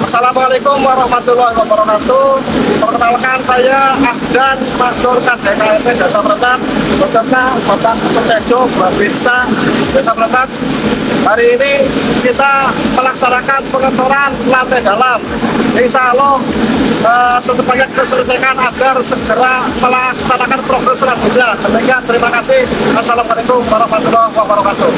Assalamualaikum warahmatullahi wabarakatuh. Perkenalkan saya Ahdan Makmur KDKRT Desa Meletak beserta Bapak Sutejo Babinsa Desa Meletak. Hari ini kita melaksanakan pengecoran lantai dalam. Insya Allah secepatnya kita selesaikan agar segera melaksanakan progres selanjutnya. Demikian, terima kasih. Assalamualaikum warahmatullahi wabarakatuh.